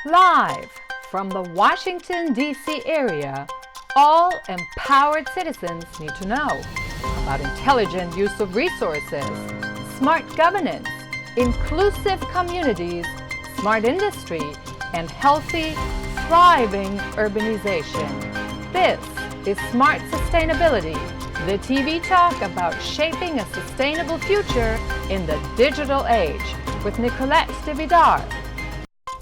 Live from the Washington, D.C. area, all empowered citizens need to know about intelligent use of resources, smart governance, inclusive communities, smart industry, and healthy, thriving urbanization. This is Smart Sustainability, the TV talk about shaping a sustainable future in the digital age with Nicolette DeVidar.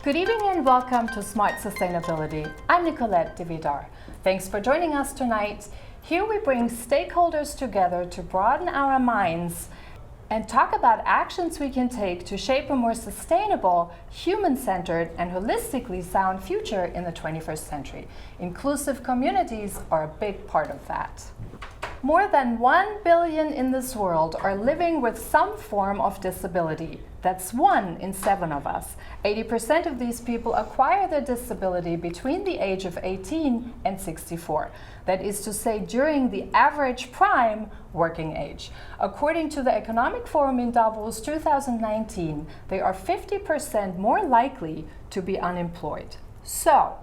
Good evening and welcome to Smart Sustainability. I'm Nicolette DeVidar. Thanks for joining us tonight. Here we bring stakeholders together to broaden our minds and talk about actions we can take to shape a more sustainable, human-centered, and holistically sound future in the 21st century. Inclusive communities are a big part of that. More than 1 billion in this world are living with some form of disability. That's 1 in 7 of us. 80% of these people acquire their disability between the age of 18 and 64. That is to say, during the average prime working age. According to the Economic Forum in Davos 2019, they are 50% more likely to be unemployed. So,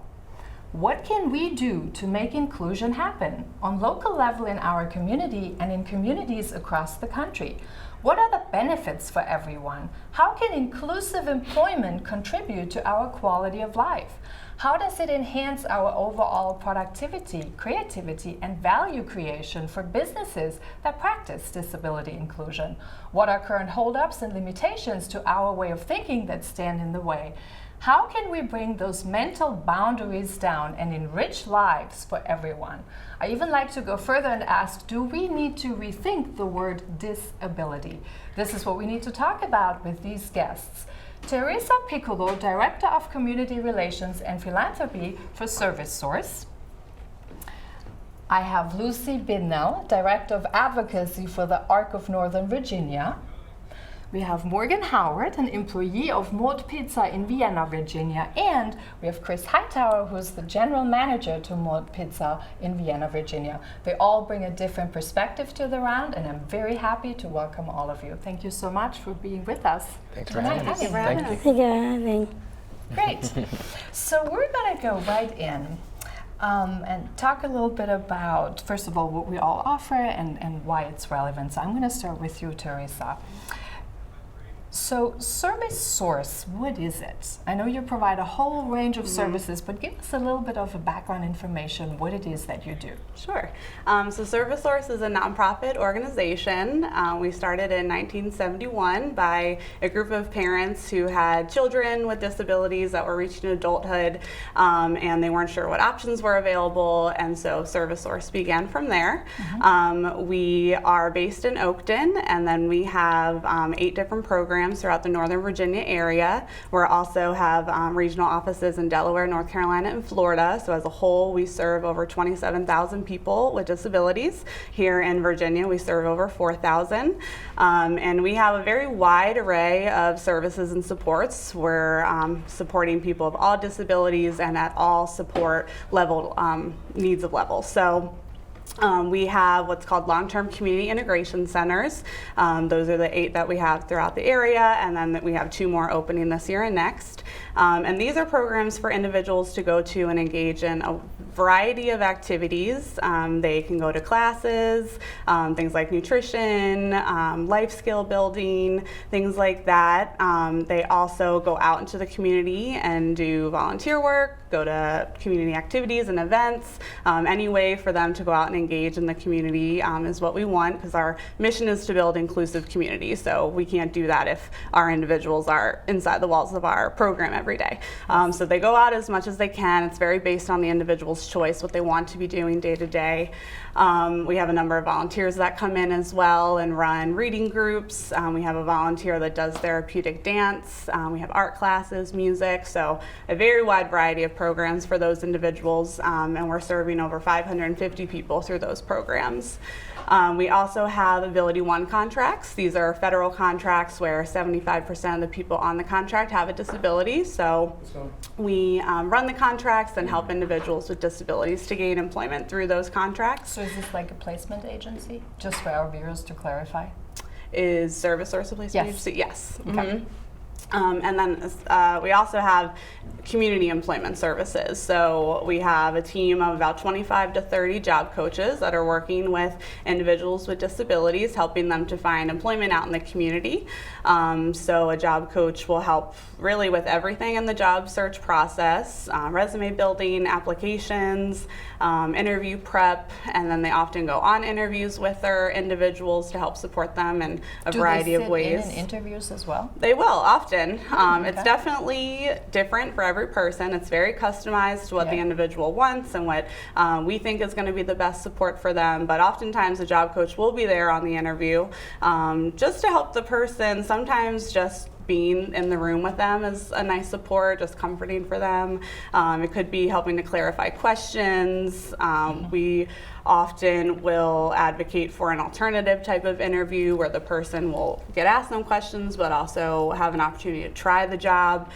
what can we do to make inclusion happen on local level in our community and in communities across the country? What are the benefits for everyone? How can inclusive employment contribute to our quality of life? How does it enhance our overall productivity, creativity, and value creation for businesses that practice disability inclusion? What are current holdups and limitations to our way of thinking that stand in the way? How can we bring those mental boundaries down and enrich lives for everyone? I even like to go further and ask, do we need to rethink the word disability? This is what we need to talk about with these guests. Theresa Piccolo, Director of Community Relations and Philanthropy for ServiceSource. I have Lucy Beadnell, Director of Advocacy for the Arc of Northern Virginia. We have Morgan Howard, an employee of Mold Pizza in Vienna, Virginia, and we have Chris Hightower, who's the general manager to Mold Pizza in Vienna, Virginia. They all bring a different perspective to the round, and I'm very happy to welcome all of you. Thank you so much for being with us. Thanks for having us. Thank you for having us. Thank you for having. Great. So we're going to go right in and talk a little bit about, first of all, what we all offer and why it's relevant. So I'm going to start with you, Theresa. So ServiceSource, what is it? I know you provide a whole range of services, but give us a little bit of a background information, what it is that you do. Sure. So ServiceSource is a nonprofit organization. We started in 1971 by a group of parents who had children with disabilities that were reaching adulthood, and they weren't sure what options were available, and so ServiceSource began from there. We are based in Oakton, and then we have 8 different programs throughout the Northern Virginia area. We also have regional offices in Delaware, North Carolina, and Florida. So as a whole, we serve over 27,000 people with disabilities. Here in Virginia, we serve over 4,000. And we have a very wide array of services and supports. We're supporting people of all disabilities and at all support level needs of levels. So we have what's called long-term community integration centers. Those are the 8 that we have throughout the area, and then we have 2 more opening this year and next. And these are programs for individuals to go to and engage in a variety of activities. They can go to classes, things like nutrition, life skill building, things like that. They also go out into the community and do volunteer work, go to community activities and events. Any way for them to go out and engage in the community is what we want, because our mission is to build inclusive communities. So we can't do that if our individuals are inside the walls of our program every day. So they go out as much as they can. It's very based on the individual's choice, what they want to be doing day to day. We have a number of volunteers that come in as well and run reading groups. We have a volunteer that does therapeutic dance. We have art classes, music, so a very wide variety of programs for those individuals, and we're serving over 550 people through those programs. We also have Ability One contracts. These are federal contracts where 75% of the people on the contract have a disability. So we run the contracts and help individuals with disabilities to gain employment through those contracts. So is this like a placement agency? Just for our viewers to clarify. Is ServiceSource a placement agency? Yes. Okay. And then we also have community employment services. So we have a team of about 25 to 30 job coaches that are working with individuals with disabilities, helping them to find employment out in the community. So a job coach will help really with everything in the job search process, resume building, applications, interview prep, and then they often go on interviews with their individuals to help support them in a variety of ways. Do they sit in interviews as well? They will, often. Okay. It's definitely different for every person. It's very customized to what the individual wants and what we think is going to be the best support for them. But oftentimes a job coach will be there on the interview just to help the person. Sometimes just being in the room with them is a nice support, just comforting for them. It could be helping to clarify questions. We often will advocate for an alternative type of interview where the person will get asked some questions but also have an opportunity to try the job,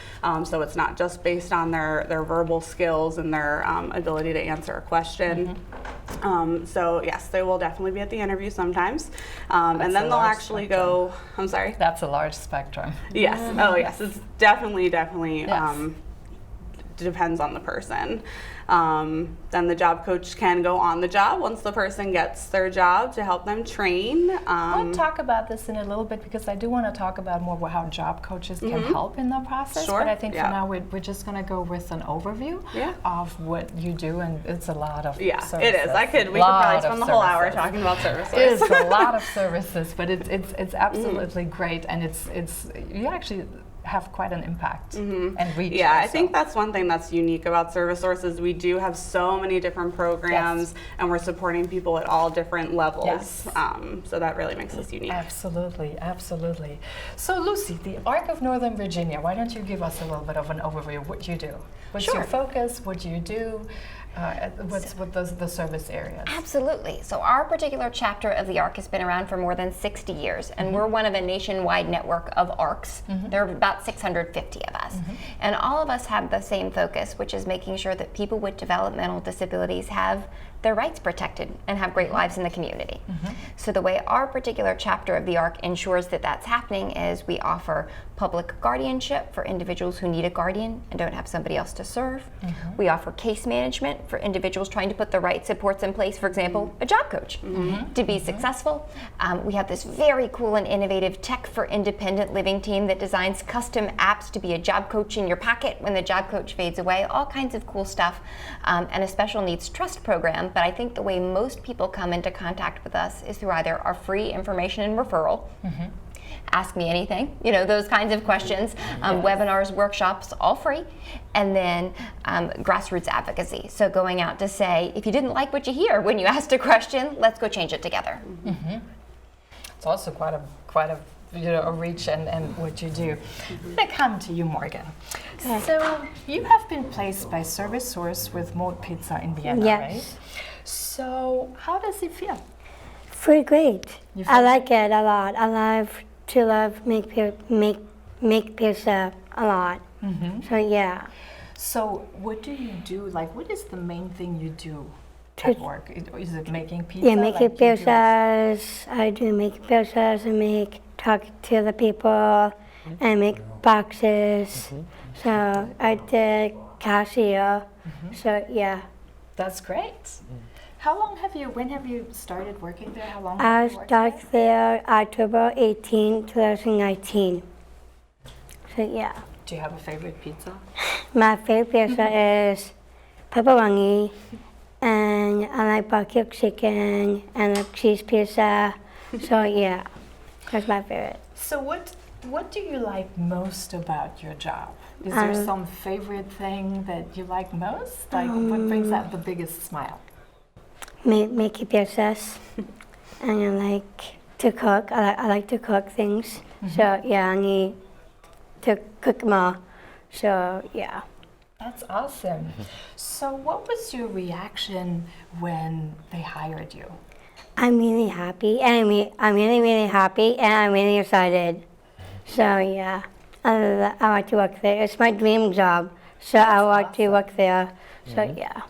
so it's not just based on their verbal skills and their ability to answer a question. So yes, they will definitely be at the interview sometimes, and then they'll actually go, I'm sorry? That's a large spectrum. Yes, oh yes, it's definitely Yes. Depends on the person. Then the job coach can go on the job once the person gets their job to help them train. We'll talk about this in a little bit because I do want to talk about more how job coaches can help in the process. Sure, But I think yeah. for now we're just going to go with an overview of what you do, and it's a lot of Yeah, services. it is. We could Lot probably of spend the whole hour services. talking about services. It is a lot of services, but it's absolutely great, and it's you actually have quite an impact and reach. Yeah, I also. think that's one thing that's unique about ServiceSource is we do have so many different programs, and we're supporting people at all different levels. Yes. So that really makes us unique. Absolutely, absolutely. So Lucy, the ARC of Northern Virginia, why don't you give us a little bit of an overview of what you do? What's your focus? What do you do? What's the service areas? Absolutely. So our particular chapter of the ARC has been around for more than 60 years, and we're one of a nationwide network of ARCs. There are about 650 of us. And all of us have the same focus, which is making sure that people with developmental disabilities have their rights protected and have great lives in the community. So the way our particular chapter of the ARC ensures that that's happening is we offer public guardianship for individuals who need a guardian and don't have somebody else to serve. We offer case management for individuals trying to put the right supports in place, for example, a job coach to be successful. We have this very cool and innovative Tech for Independent Living team that designs custom apps to be a job coach in your pocket when the job coach fades away, all kinds of cool stuff, and a special needs trust program. But I think the way most people come into contact with us is through either our free information and referral, ask me anything, those kinds of questions, webinars, workshops, all free, and then grassroots advocacy. So going out to say, if you didn't like what you hear when you asked a question, let's go change it together. It's also quite a a reach and what you do. I'm going to come to you, Morgan. So you have been placed by ServiceSource with Mold Pizza in Vienna, right? So how does it feel? Pretty great. You feel I like it a lot. I love make pizza a lot. So yeah. So what do you do? Like, what is the main thing you do To- at work? Is it making pizza? Yeah, making Like you do- pizzas. I do making pizzas and talk to the people and make boxes. So I did cashier. So yeah. That's great. When have you started working there? How long I have you worked started there October 18, 2019. So yeah. Do you have a favorite pizza? My favorite pizza is pepperoni, and I like barbecue chicken, and I like cheese pizza. So yeah, that's my favorite. So what do you like most about your job? Is there some favorite thing that you like most? Like what brings out the biggest smile? Making pizzas, and I like to cook. I like to cook things. So yeah, I need to cook more. So yeah. That's awesome. So what was your reaction when they hired you? I'm really happy, and I'm really happy, and I'm really excited. So yeah, I want to work there. It's my dream job, so I want to work there. So yeah.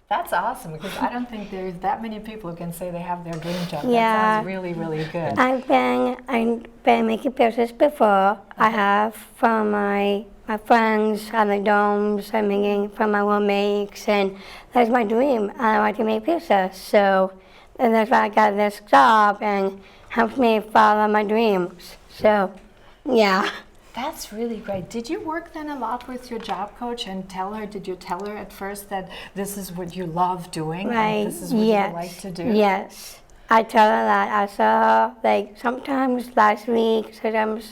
That's awesome, because I don't think there's that many people who can say they have their dream job. Yeah. That sounds really, really good. I've been making pictures before. I have from my friends on the domes. I'm making from my roommates, and that's my dream. I like to make pictures, so and that's why I got this job and helps me follow my dreams. So, yeah. That's really great. Did you work then a lot with your job coach and did you tell her at first that this is what you love doing Right. and this is what Yes. you like to do? Yes. I tell her that. I saw like sometimes last week, sometimes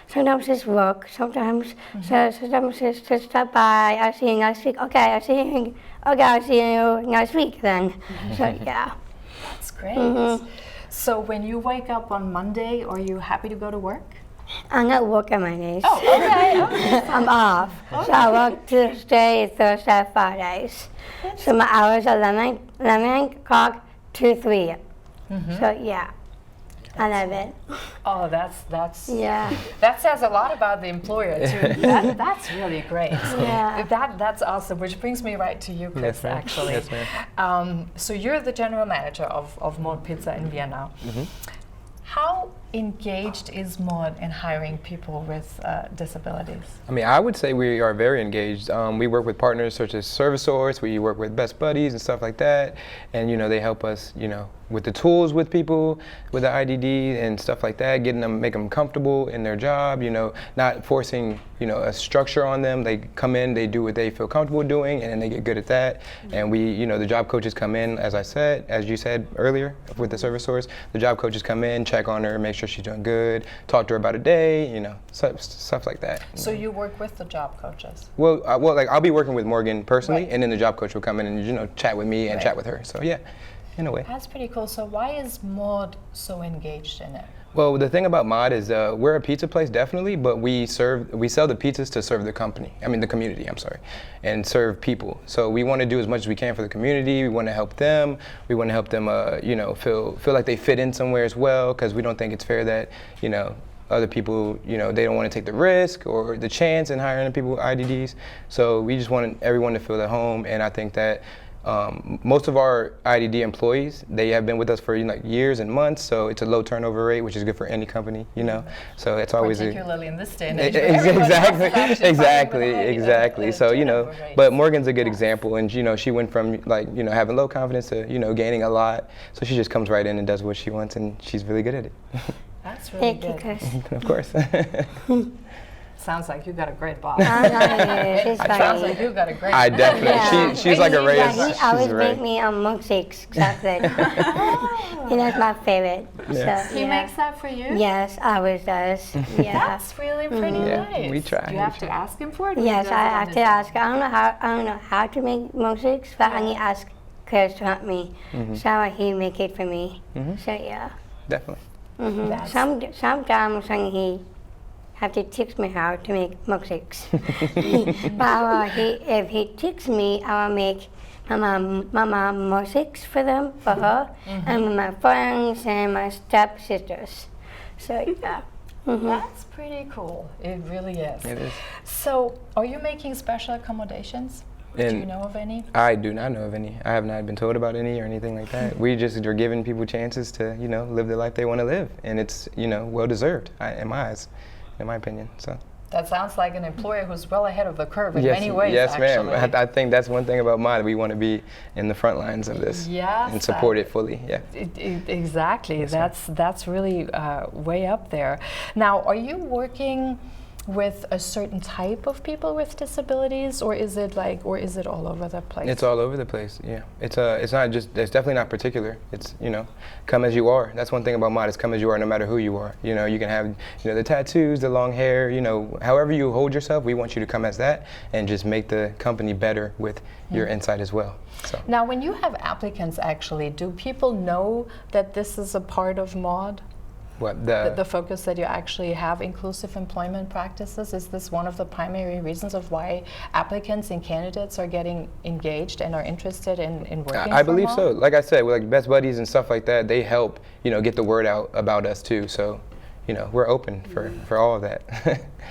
sometimes it's work, sometimes sometimes it's just stop by. I see you next week. Okay, I see you next week then. So yeah. That's great. So when you wake up on Monday, are you happy to go to work? I'm not working my days. Oh, okay. I'm off. So I work Tuesday, Thursday, Fridays. So my hours are 11 o'clock to 3. So yeah, I love it. Oh, that's Yeah. That says a lot about the employer too. That's really great. Yeah. That's awesome. Which brings me right to you, Chris. Yes, ma'am. Actually, Yes, ma'am. So you're the general manager of Maud Pizza in Vienna. How engaged is Maud in hiring people with disabilities? I mean, I would say we are very engaged. We work with partners such as ServiceSource. We work with Best Buddies and stuff like that. And, they help us, with the tools with people, with the IDD and stuff like that, make them comfortable in their job, not forcing, a structure on them. They come in, they do what they feel comfortable doing, and then they get good at that. And we, the job coaches come in, as you said earlier with the ServiceSource, the job coaches come in, check on her, make sure she's doing good, talk to her about a day, stuff like that. So you work with the job coaches? Well, I'll be working with Morgan personally, and then the job coach will come in and chat with me and chat with her. So yeah, in a way. That's pretty cool. So why is Maud so engaged in it? Well, the thing about Maud is we're a pizza place, definitely, but we sell the pizzas to serve the community, and serve people. So we want to do as much as we can for the community. We want to help them. We want to help them, feel like they fit in somewhere as well, because we don't think it's fair that, other people, they don't want to take the risk or the chance in hiring people with IDDs. So we just want everyone to feel at home, and I think that most of our IDD employees, they have been with us for years and months, so it's a low turnover rate, which is good for any company, So it's always particularly in this day and age. Exactly. So but Morgan's a good example, and she went from having low confidence to gaining a lot. So she just comes right in and does what she wants, and she's really good at it. That's really Thank you, good. Chris. Of course. Sounds like you got a great boss. She's funny. Sounds like you got a great I boss. definitely. Yeah. She's like a ray of. He She's always a ray. make me milkshakes, chocolate. That's my favorite. Yeah. So, He yeah. makes that for you? Yes, always does. Yeah. That's really pretty Yeah, nice. we try, Do you we have to try. ask him for it? or he Yes, does it I on have his to own? ask. I don't know how to make milkshakes, but I need to ask Chris to help me. So he make it for me. So yeah. Definitely. That's- Sometimes when he have to teach me how to make milkshakes. But if he teaches me, I will make my mom milkshakes for her, and my friends and my stepsisters. So yeah. That's pretty cool. It really is. It is. So, are you making special accommodations? Do you And know of any? I do not know of any. I have not been told about any or anything like that. We just are giving people chances to, live the life they want to live, and it's, well deserved in my eyes, in my opinion. So. That sounds like an employer who's well ahead of the curve in many ways. Yes, ma'am. actually. I think that's one thing about Mod. We want to be in the front lines of this Yes, and support it fully. Yeah. Exactly. That's really way up there. Now, are you working with a certain type of people with disabilities, or is it all over the place? It's all over the place. Yeah. It's definitely not particular. It's come as you are. That's one thing about Mod. It's come as you are, no matter who you are. You can have the tattoos, the long hair. However you hold yourself, we want you to come as that and just make the company better with your insight as well. So. Now, when you have applicants, actually, do people know that this is a part of Mod? What The focus that you actually have inclusive employment practices, is this one of the primary reasons of why applicants and candidates are getting engaged and are interested in working I for believe Mod? so. Like I said, with Best Buddies and stuff like that, they help get the word out about us too. So, we're open for all of that.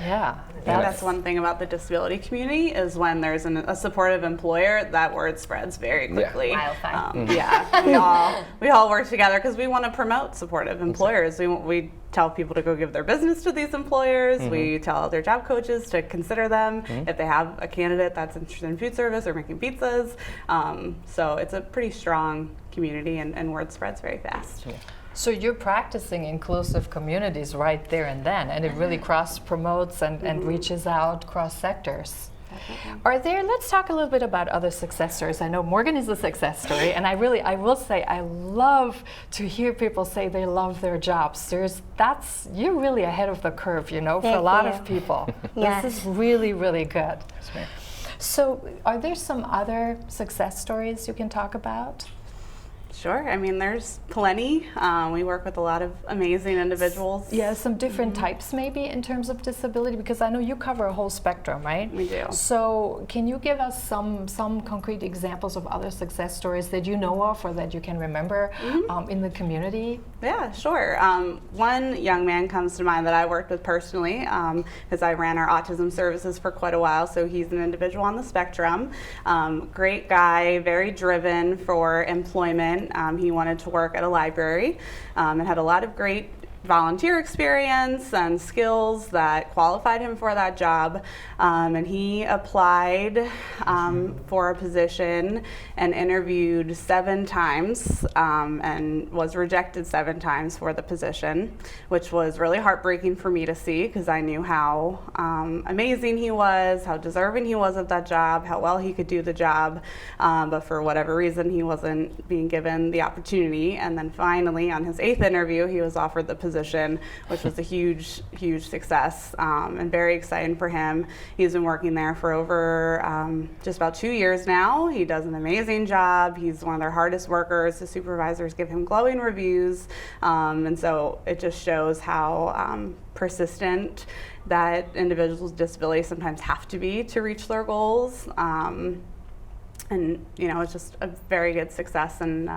Yeah. That's one thing about the disability community is when there's a supportive employer, that word spreads very quickly. Wildfire. We all work together because we want to promote supportive employers. We tell people to go give their business to these employers. We tell their job coaches to consider them if they have a candidate that's interested in food service or making pizzas. So it's a pretty strong community, and word spreads very fast. Yeah. So you're practicing inclusive communities right there and then, and it really cross-promotes and reaches out cross sectors. Let's talk a little bit about other success stories. I know Morgan is a success story, and I will say I love to hear people say they love their jobs. You're really ahead of the curve, for a lot of people. Yes. This is really, really good. So are there some other success stories you can talk about? Sure. I mean, there's plenty. We work with a lot of amazing individuals. Yeah, some different types maybe in terms of disability, because I know you cover a whole spectrum, right? We do. So can you give us some concrete examples of other success stories that you know of or that you can remember in the community? Yeah, sure. One young man comes to mind that I worked with personally, because I ran our autism services for quite a while, so he's an individual on the spectrum. Great guy, very driven for employment. He wanted to work at a library and had a lot of great volunteer experience and skills that qualified him for that job, and he applied for a position and interviewed 7 times and was rejected 7 times for the position, which was really heartbreaking for me to see because I knew how amazing he was, how deserving he was of that job, how well he could do the job, but for whatever reason he wasn't being given the opportunity. And then finally on his 8th interview he was offered the position, which was a huge success and very exciting for him. He's been working there for over just about 2 years now. He does an amazing job. He's one of their hardest workers. The supervisors give him glowing reviews, and so it just shows how persistent that individuals with disabilities sometimes have to be to reach their goals. And it's just a very good success and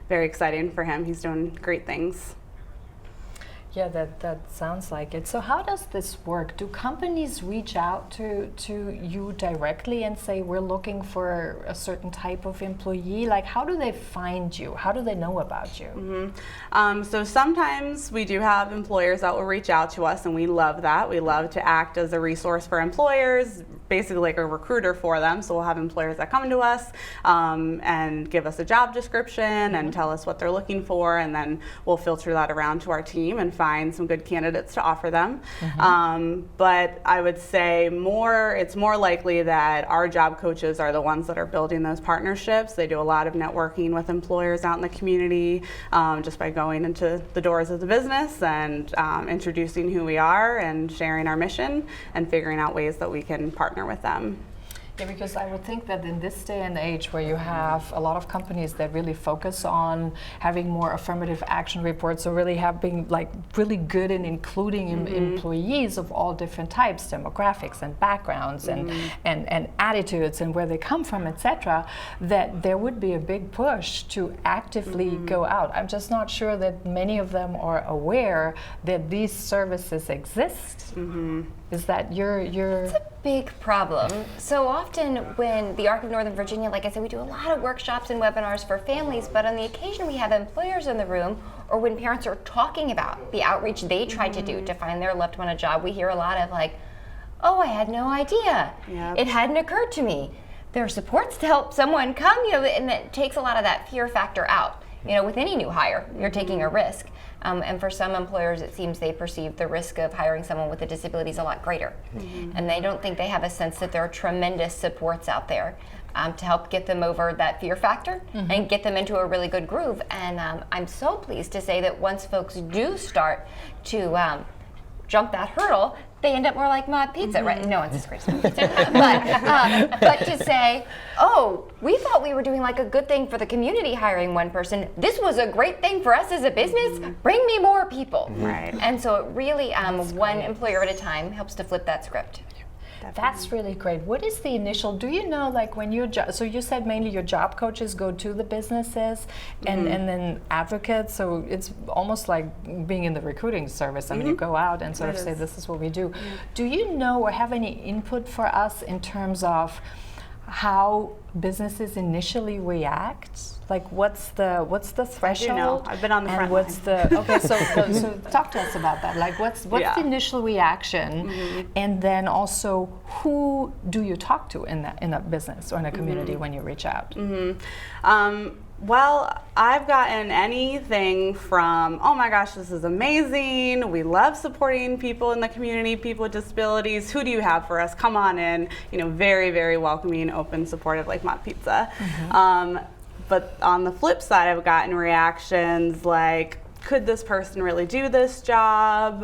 very exciting for him. He's doing great things. Yeah, that sounds like it. So how does this work? Do companies reach out to you directly and say, we're looking for a certain type of employee? Like, how do they find you? How do they know about you? So sometimes we do have employers that will reach out to us, and we love that. We love to act as a resource for employers, basically like a recruiter for them. So we'll have employers that come to us and give us a job description and tell us what they're looking for, and then we'll filter that around to our team and find some good candidates to offer them. But I would say it's more likely that our job coaches are the ones that are building those partnerships. They do a lot of networking with employers out in the community just by going into the doors of the business and introducing who we are and sharing our mission and figuring out ways that we can partner with them. Yeah, because I would think that in this day and age where you have a lot of companies that really focus on having more affirmative action reports or really being really good in including employees of all different types, demographics and backgrounds and attitudes and where they come from, etc., that there would be a big push to actively go out. I'm just not sure that many of them are aware that these services exist. Is that your... It's a big problem. So often when the ARC of Northern Virginia, like I said, we do a lot of workshops and webinars for families, but on the occasion we have employers in the room, or when parents are talking about the outreach they tried to do to find their loved one a job, we hear a lot of like, oh, I had no idea. Yep. It hadn't occurred to me. There are supports to help someone come, and that takes a lot of that fear factor out. With any new hire, you're taking a risk. And for some employers, it seems they perceive the risk of hiring someone with a disability is a lot greater. And they don't think they have a sense that there are tremendous supports out there to help get them over that fear factor and get them into a really good groove. And I'm so pleased to say that once folks do start to jump that hurdle, they end up more like Mod Pizza, right? No one's as great as Mod Pizza. But to say, oh, we thought we were doing like a good thing for the community hiring one person. This was a great thing for us as a business. Bring me more people. Right. And so it really, one employer at a time, helps to flip that script. That's really great. What is the initial, do you know, like when you're, so you said mainly your job coaches go to the businesses and then advocates, so it's almost like being in the recruiting service. I mean, you go out and sort of say, this is what we do. Do you know or have any input for us in terms of how businesses initially react? Like what's the threshold? I do know. I've been on the front and what's line. the okay? So talk to us about that. Like what's the initial reaction, and then also who do you talk to in a business or in a community when you reach out? Well, I've gotten anything from, oh my gosh, this is amazing. We love supporting people in the community, people with disabilities. Who do you have for us? Come on in. You know, very, very welcoming, open, supportive, like Mott Pizza. But on the flip side, I've gotten reactions like, could this person really do this job?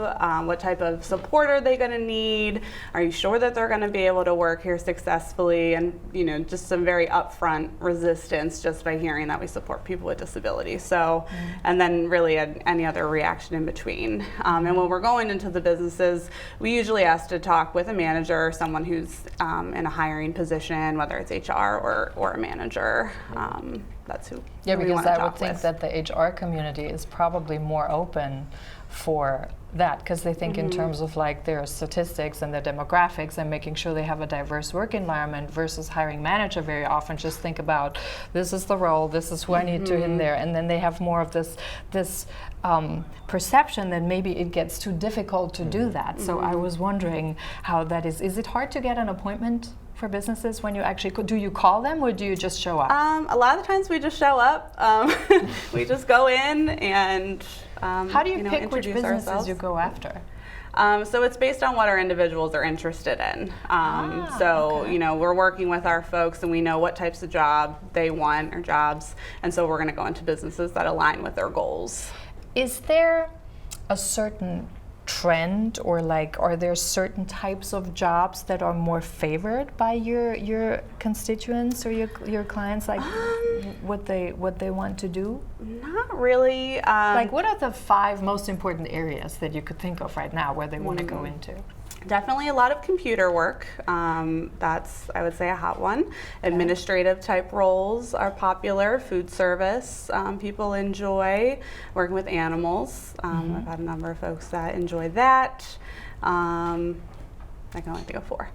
What type of support are they going to need? Are you sure that they're going to be able to work here successfully? And you know, just some very upfront resistance just by hearing that we support people with disabilities. So, and then really any other reaction in between. And when we're going into the businesses, we usually ask to talk with a manager or someone who's in a hiring position, whether it's HR or a manager. That's who. Yeah, we because want to I talk would think with. that the HR community is probably more open for that, because they think in terms of like their statistics and their demographics and making sure they have a diverse work environment, versus hiring manager very often just think about, this is the role, this is who I need to in there, and then they have more of this perception that maybe it gets too difficult to do that. So I was wondering how that is. Is it hard to get an appointment for businesses when you actually do you call them or do you just show up? A lot of the times we just show up. We just go in and how do you pick which introduce businesses ourselves. you go after? So it's based on what our individuals are interested in. Okay. You know, we're working with our folks and we know what types of job they want or jobs, and so we're going to go into businesses that align with their goals. Is there a certain trend, or like are there certain types of jobs that are more favored by your constituents or your clients, like what they want to do? Not really. Like what are the 5 most important areas that you could think of right now where they want to go into? Definitely a lot of computer work. That's, I would say, a hot one. Administrative type roles are popular. Food service, people enjoy. Working with animals. I've had a number of folks that enjoy that. I can only think of 4.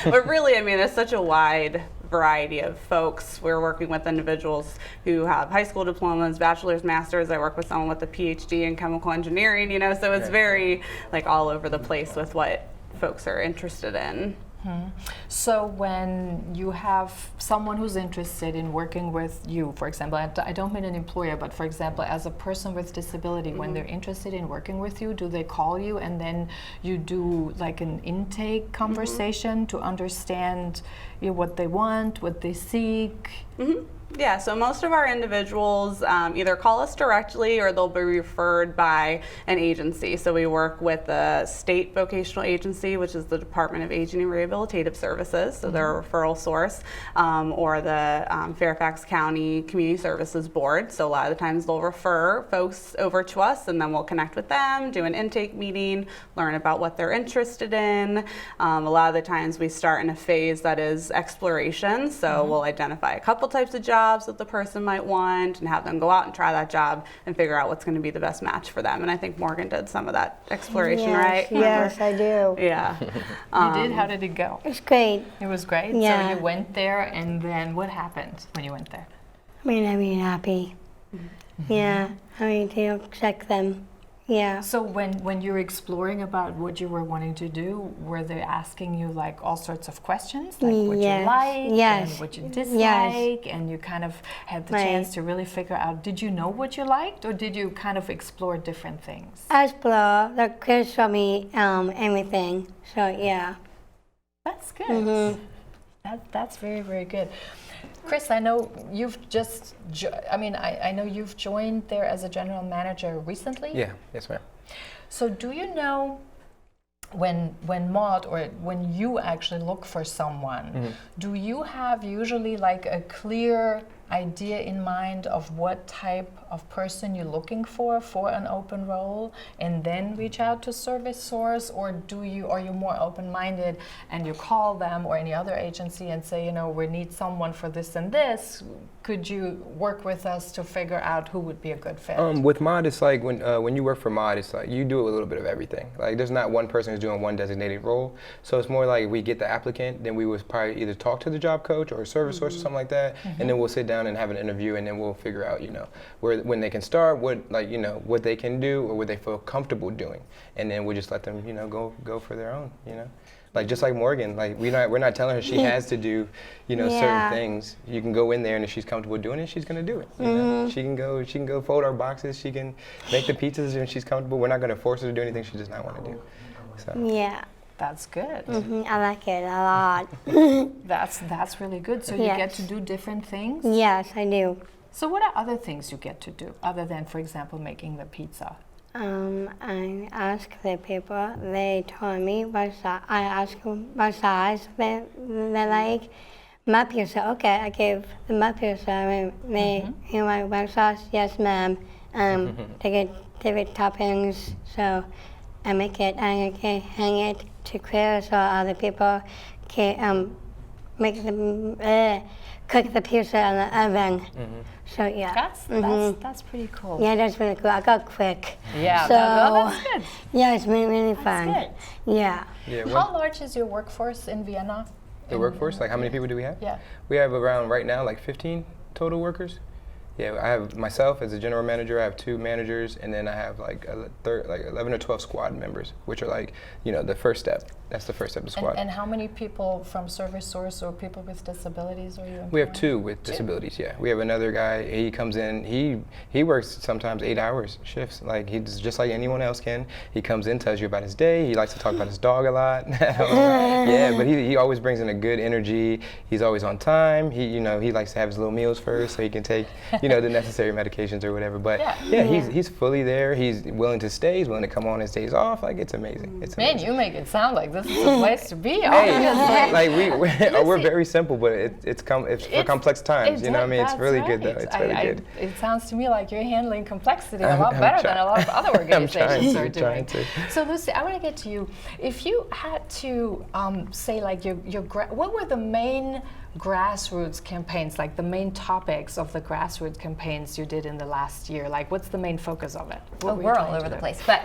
But really, I mean, there's such a wide variety of folks. We're working with individuals who have high school diplomas, bachelor's, master's. I work with someone with a PhD in chemical engineering, you know, so it's very like all over the place with what folks are interested in. So when you have someone who's interested in working with you, for example, I don't mean an employer, but for example, as a person with disability, when they're interested in working with you, do they call you and then you do like an intake conversation to understand what they want, what they seek? Yeah, so most of our individuals either call us directly or they'll be referred by an agency. So we work with the state vocational agency, which is the Department of Aging and Rehabilitative Services, so they're a referral source, or the Fairfax County Community Services Board. So a lot of the times they'll refer folks over to us and then we'll connect with them, do an intake meeting, learn about what they're interested in. A lot of the times we start in a phase that is exploration, so we'll identify a couple types of jobs that the person might want and have them go out and try that job and figure out what's going to be the best match for them. And I think Morgan did some of that exploration, right? Yes, I do. Yeah. You did? How did it go? It's great. It was great? Yeah. So you went there, and then what happened when you went there? I mean, I'm really happy. Yeah, I mean, to accept them. Yeah. So when you were exploring about what you were wanting to do, were they asking you like all sorts of questions, like what you like and what you dislike, and you kind of had the chance to really figure out, did you know what you liked, or did you kind of explore different things? I explore, the kids show me everything, so yeah. That's good. That's very, very good. Chris, I know you've just, I know you've joined there as a general manager recently? Yeah, yes ma'am. So do you know when Maud, or when you actually look for someone, do you have usually like a clear idea in mind of what type of person you're looking for an open role, and then reach out to ServiceSource, or are you more open-minded and you call them or any other agency and say, we need someone for this and this? Could you work with us to figure out who would be a good fit? With Mod, it's like when you work for Mod, it's like you do a little bit of everything. Like there's not one person who's doing one designated role. So it's more like we get the applicant, then we would probably either talk to the job coach or ServiceSource or something like that, and then we'll sit down and have an interview, and then we'll figure out, when they can start, what they can do or what they feel comfortable doing, and then we'll just let them, go for their own, Like just like Morgan, like we're not telling her she has to do, certain things. You can go in there, and if she's comfortable doing it, she's gonna do it. She can go fold our boxes. She can make the pizzas, and she's comfortable. We're not gonna force her to do anything she does not want to do. So. Yeah. That's good. I like it a lot. That's really good. So you get to do different things? Yes, I do. So what are other things you get to do other than, for example, making the pizza? I ask the people, they told me I ask them what size they like. My pizza, okay, I give them my pizza. You want what sauce? Yes, ma'am. They get different toppings, so I make it, I can hang it to clear so other people can make them cook the pizza in the oven. So yeah. That's pretty cool. Yeah, that's really cool. I got quick. Yeah, so, that's good. Yeah, it's really fun. That's good. Yeah. How large is your workforce in Vienna? The workforce? Like how many people do we have? Yeah. We have around right now like 15 total workers. Yeah, I have myself as a general manager. I have 2 managers, and then I have like 11 or 12 squad members, which are like, the first step. That's the first step of the squad. And how many people from ServiceSource or people with disabilities are you employing? We have 2 with disabilities. Yeah, we have another guy. He comes in. He works sometimes 8-hour shifts. Like he's just like anyone else can. He comes in, tells you about his day. He likes to talk about his dog a lot. Yeah, but he always brings in a good energy. He's always on time. He likes to have his little meals first so he can take the necessary medications or whatever. But he's fully there. He's willing to stay. He's willing to come on his days off. Like it's amazing. It's amazing. Man, you make it sound like this is a place to be. Hey, like we're very simple, but it's for complex times. It's really good though. It's really good. It sounds to me like you're handling complexity a lot better than a lot of other organizations are doing. So Lucy, I want to get to you. If you had to say like what were the main grassroots campaigns, like the main topics of the grassroots campaigns you did in the last year? Like what's the main focus of it? We're all over the place, but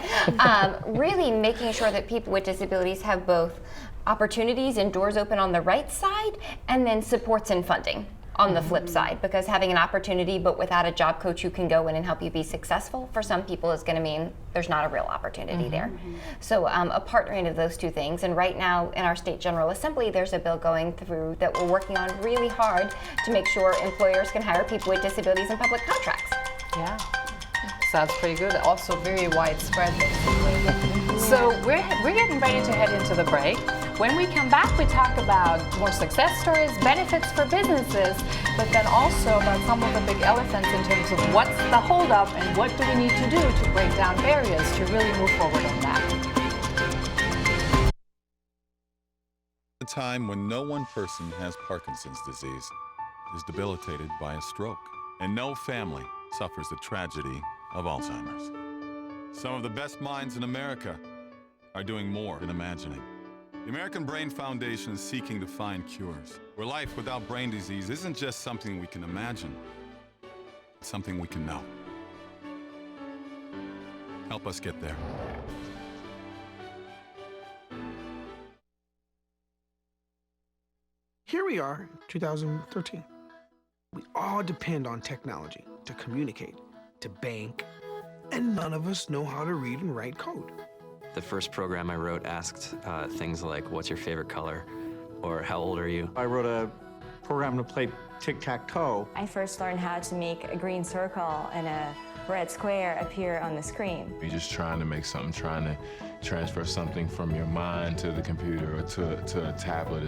really making sure that people with disabilities have both opportunities and doors open on the right side, and then supports and funding on the flip side, because having an opportunity but without a job coach who can go in and help you be successful, for some people is going to mean there's not a real opportunity there. So a partnering of those 2 things, and right now in our state General Assembly there's a bill going through that we're working on really hard to make sure employers can hire people with disabilities in public contracts. Yeah, sounds pretty good. Also very widespread. So we're getting ready to head into the break. When we come back, we talk about more success stories, benefits for businesses, but then also about some of the big elephants in terms of what's the holdup and what do we need to do to break down barriers to really move forward on that. A time when no one person has Parkinson's disease, is debilitated by a stroke, and no family suffers the tragedy of Alzheimer's. Some of the best minds in America are doing more than imagining. The American Brain Foundation is seeking to find cures, where life without brain disease isn't just something we can imagine, it's something we can know. Help us get there. Here we are, 2013. We all depend on technology to communicate, to bank, and none of us know how to read and write code. The first program I wrote asked things like, what's your favorite color? Or how old are you? I wrote a program to play tic-tac-toe. I first learned how to make a green circle and a red square appear on the screen. You're just trying to make something, trying to transfer something from your mind to the computer or to a tablet.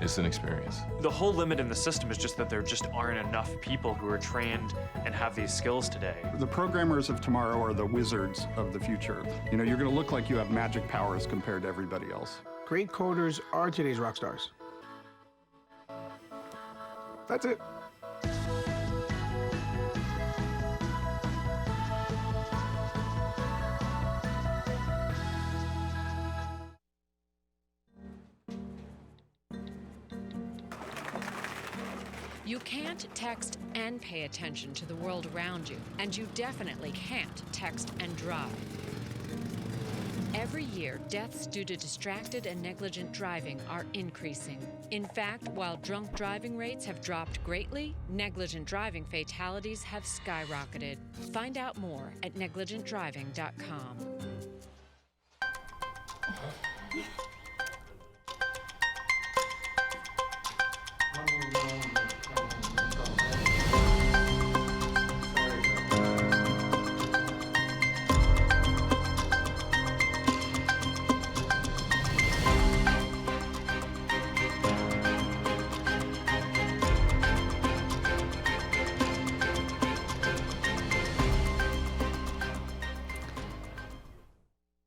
It's an experience. The whole limit in the system is just that there just aren't enough people who are trained and have these skills today. The programmers of tomorrow are the wizards of the future. You're going to look like you have magic powers compared to everybody else. Great coders are today's rock stars. That's it. You can't text and pay attention to the world around you, and you definitely can't text and drive. Every year, deaths due to distracted and negligent driving are increasing. In fact, while drunk driving rates have dropped greatly, negligent driving fatalities have skyrocketed. Find out more at negligentdriving.com.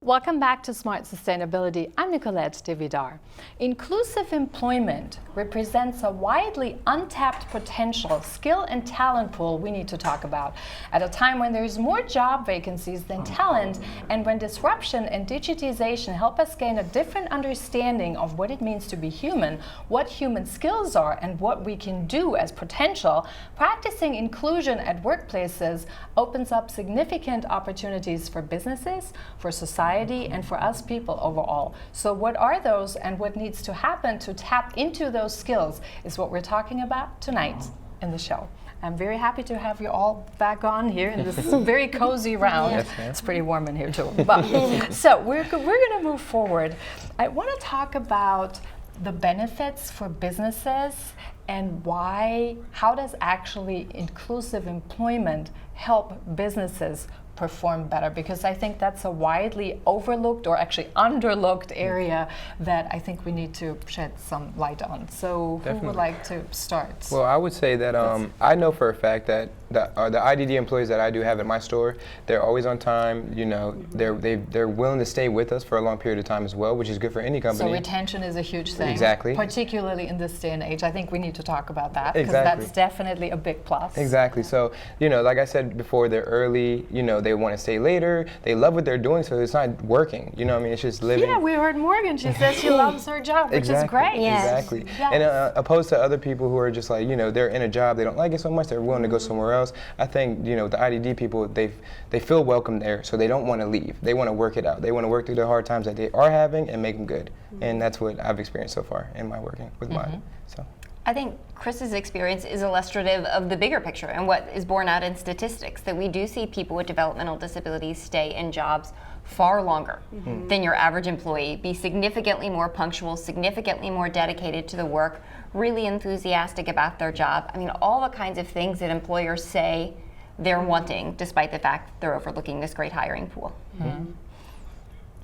Welcome back to Smart Sustainability. I'm Nicolette DeVidar. Inclusive employment represents a widely untapped potential skill and talent pool we need to talk about at a time when there's more job vacancies than talent, and when disruption and digitization help us gain a different understanding of what it means to be human, what human skills are, and what we can do as potential. Practicing inclusion at workplaces opens up significant opportunities for businesses, for society, and for us people overall. So what are those, and what needs to happen to tap into those skills is what we're talking about tonight in the show. I'm very happy to have you all back on here in this very cozy round. Yes, it's pretty warm in here too. But, so we're going to move forward. I want to talk about the benefits for businesses and how does actually inclusive employment help businesses perform better, because I think that's a widely overlooked or actually underlooked area that I think we need to shed some light on. So Definitely. Who would like to start? Well, I would say that I know for a fact that the IDD employees that I do have at my store, they're always on time. You know, they're willing to stay with us for a long period of time as well, which is good for any company. So retention is a huge thing. Exactly. Particularly in this day and age. I think we need to talk about that, because Exactly. that's definitely a big plus. Exactly. So, you know, like I said before, they're early, you know, they want to stay later, they love what they're doing, so it's not working. You know what I mean? It's just living. Yeah, we heard Morgan. She says she loves her job, which is great. Yes. Exactly. Yes. And opposed to other people who are just like, you know, they're in a job, they don't like it so much, they're willing to go somewhere else. I think, you know, the IDD people, they feel welcome there, so they don't want to leave. They want to work it out. They want to work through the hard times that they are having and make them good. And that's what I've experienced so far in my working with mine. So. I think Chris's experience is illustrative of the bigger picture and what is borne out in statistics, that we do see people with developmental disabilities stay in jobs far longer than your average employee, be significantly more punctual, significantly more dedicated to the work, really enthusiastic about their job. I mean, all the kinds of things that employers say they're wanting, despite the fact they're overlooking this great hiring pool.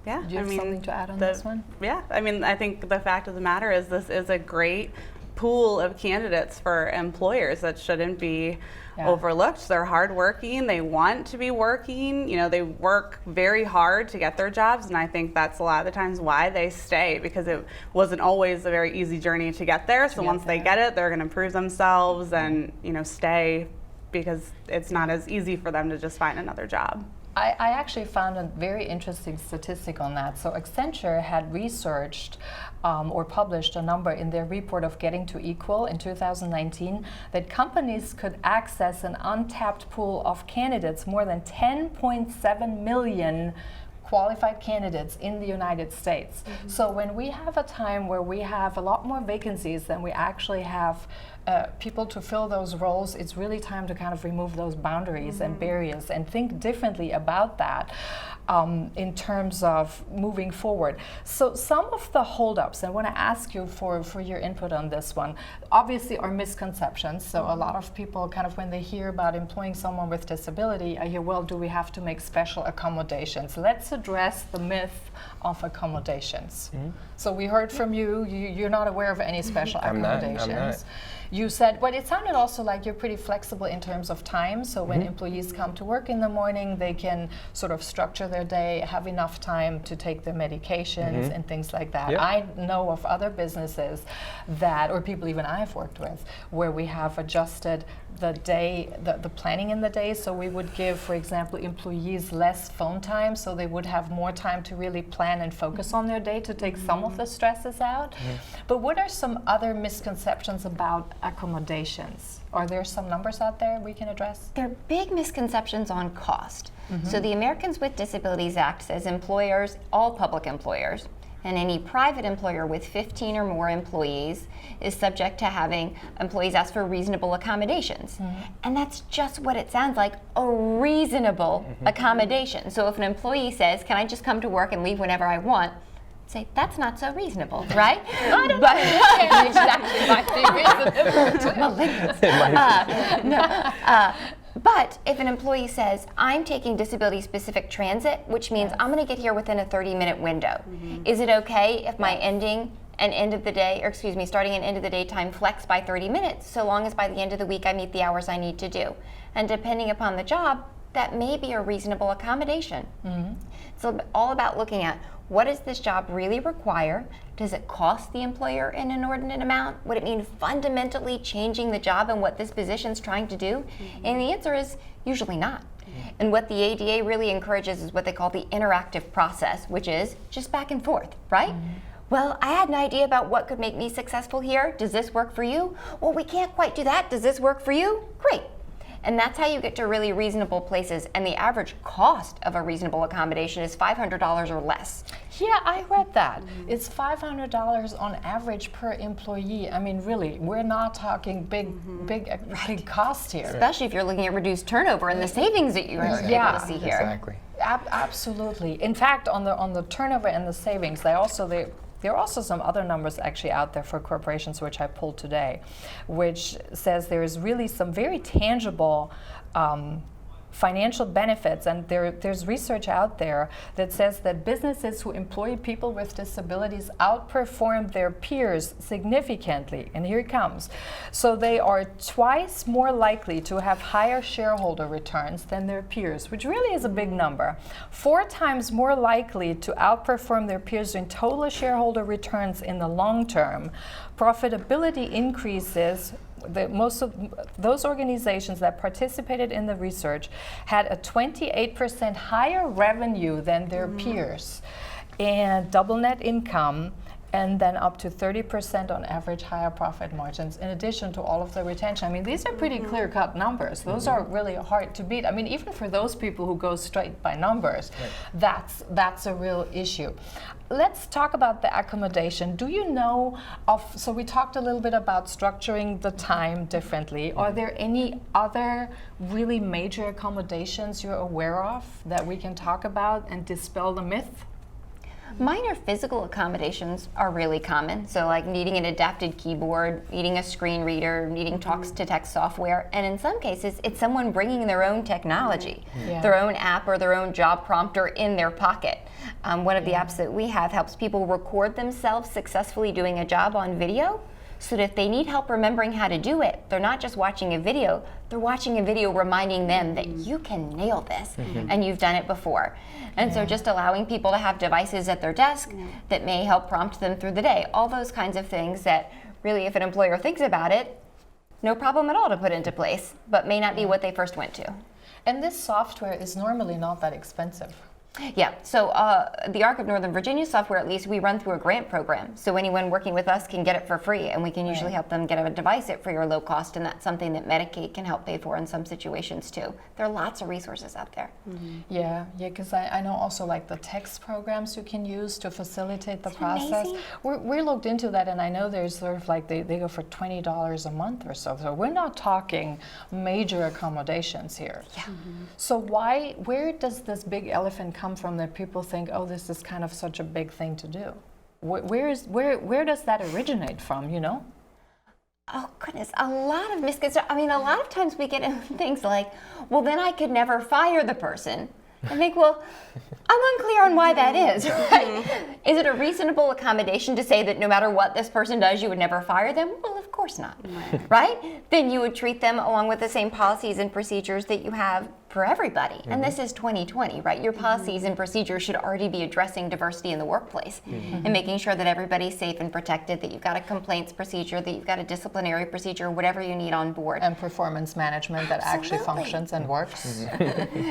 Yeah, Do you have something to add on this one? Yeah, I mean, I think the fact of the matter is this is a great pool of candidates for employers that shouldn't be overlooked. They're hardworking, they want to be working, you know, they work very hard to get their jobs, and I think that's a lot of the times why they stay, because it wasn't always a very easy journey to get there. So once they get it, they're going to prove themselves and, you know, stay, because it's not as easy for them to just find another job. I actually found a very interesting statistic on that. So Accenture had researched or published a number in their report of Getting to Equal in 2019 that companies could access an untapped pool of candidates, more than 10.7 million qualified candidates in the United States. So when we have a time where we have a lot more vacancies than we actually have people to fill those roles, it's really time to kind of remove those boundaries and barriers and think differently about that in terms of moving forward. So some of the holdups, I want to ask you for your input on this one, obviously are misconceptions. So a lot of people kind of, when they hear about employing someone with disability, I hear, well, do we have to make special accommodations? Let's address the myth of accommodations. So we heard from you, you're not aware of any special accommodations. I'm not. You said, but it sounded also like you're pretty flexible in terms of time. So when employees come to work in the morning, they can sort of structure their day, have enough time to take their medications and things like that. Yeah. I know of other businesses that, or people even I've worked with, where we have adjusted the day, the planning in the day. So we would give, for example, employees less phone time, so they would have more time to really plan and focus on their day to take some of the stresses out. But what are some other misconceptions about accommodations? Are there some numbers out there we can address? There are big misconceptions on cost. So the Americans with Disabilities Act says employers, all public employers, and any private employer with 15 or more employees is subject to having employees ask for reasonable accommodations. And that's just what it sounds like, a reasonable accommodation. So if an employee says, can I just come to work and leave whenever I want? Say, that's not so reasonable, right? I don't know. Exactly might be but if an employee says, I'm taking disability-specific transit, which means I'm going to get here within a 30-minute window, is it okay if my starting and end of the day time flex by 30 minutes, so long as by the end of the week I meet the hours I need to do? And depending upon the job, that may be a reasonable accommodation. So all about looking at, what does this job really require? Does it cost the employer an inordinate amount? Would it mean fundamentally changing the job and what this position's trying to do? And the answer is usually not. And what the ADA really encourages is what they call the interactive process, which is just back and forth, right? Well, I had an idea about what could make me successful here. Does this work for you? Well, we can't quite do that. Does this work for you? Great. And that's how you get to really reasonable places. And the average cost of a reasonable accommodation is $500 or less. Yeah, I read that. It's $500 on average per employee. I mean, really, we're not talking big cost here. Especially if you're looking at reduced turnover and the savings that you are able to see here. Exactly. Absolutely. In fact, on the turnover and the savings, there are also some other numbers actually out there for corporations, which I pulled today, which says there is really some very tangible financial benefits, and there's research out there that says that businesses who employ people with disabilities outperform their peers significantly, and here it comes. So they are twice more likely to have higher shareholder returns than their peers, which really is a big number. 4 times more likely to outperform their peers in total shareholder returns in the long term. Profitability increases. Most of those organizations that participated in the research had a 28% higher revenue than their peers, and double net income, and then up to 30% on average higher profit margins, in addition to all of the retention. I mean, these are pretty clear-cut numbers. Those are really hard to beat. I mean, even for those people who go straight by numbers, that's a real issue. Let's talk about the accommodation. Do you know so we talked a little bit about structuring the time differently. Are there any other really major accommodations you're aware of that we can talk about and dispel the myth? Minor physical accommodations are really common. So like needing an adapted keyboard, needing a screen reader, needing talk-to-text software. And in some cases, it's someone bringing their own technology, their own app or their own job prompter in their pocket. One of the apps that we have helps people record themselves successfully doing a job on video, so that if they need help remembering how to do it, they're not just watching a video, they're watching a video reminding them that you can nail this and you've done it before. And so just allowing people to have devices at their desk that may help prompt them through the day. All those kinds of things that really, if an employer thinks about it, no problem at all to put into place, but may not be what they first went to. And this software is normally not that expensive. Yeah, so the ARC of Northern Virginia software, at least, we run through a grant program. So anyone working with us can get it for free, and we can usually help them get a device at free or low cost, and that's something that Medicaid can help pay for in some situations too. There are lots of resources out there. Yeah, because I know also like the text programs you can use to facilitate the process. We looked into that, and I know there's sort of like they go for $20 a month or so. So we're not talking major accommodations here. Yeah. So where does this big elephant come from that people think, oh, this is kind of such a big thing to do? Where does that originate from, you know? Oh goodness, a lot of misconceptions. I mean, a lot of times we get things like, well, then I could never fire the person. I think, well, I'm unclear on why that is, right? Is it a reasonable accommodation to say that no matter what this person does, you would never fire them? Well, of course course not, right? Then you would treat them along with the same policies and procedures that you have for everybody. And this is 2020, right? Your policies and procedures should already be addressing diversity in the workplace and making sure that everybody's safe and protected, that you've got a complaints procedure, that you've got a disciplinary procedure, whatever you need on board. And performance management that actually functions and works.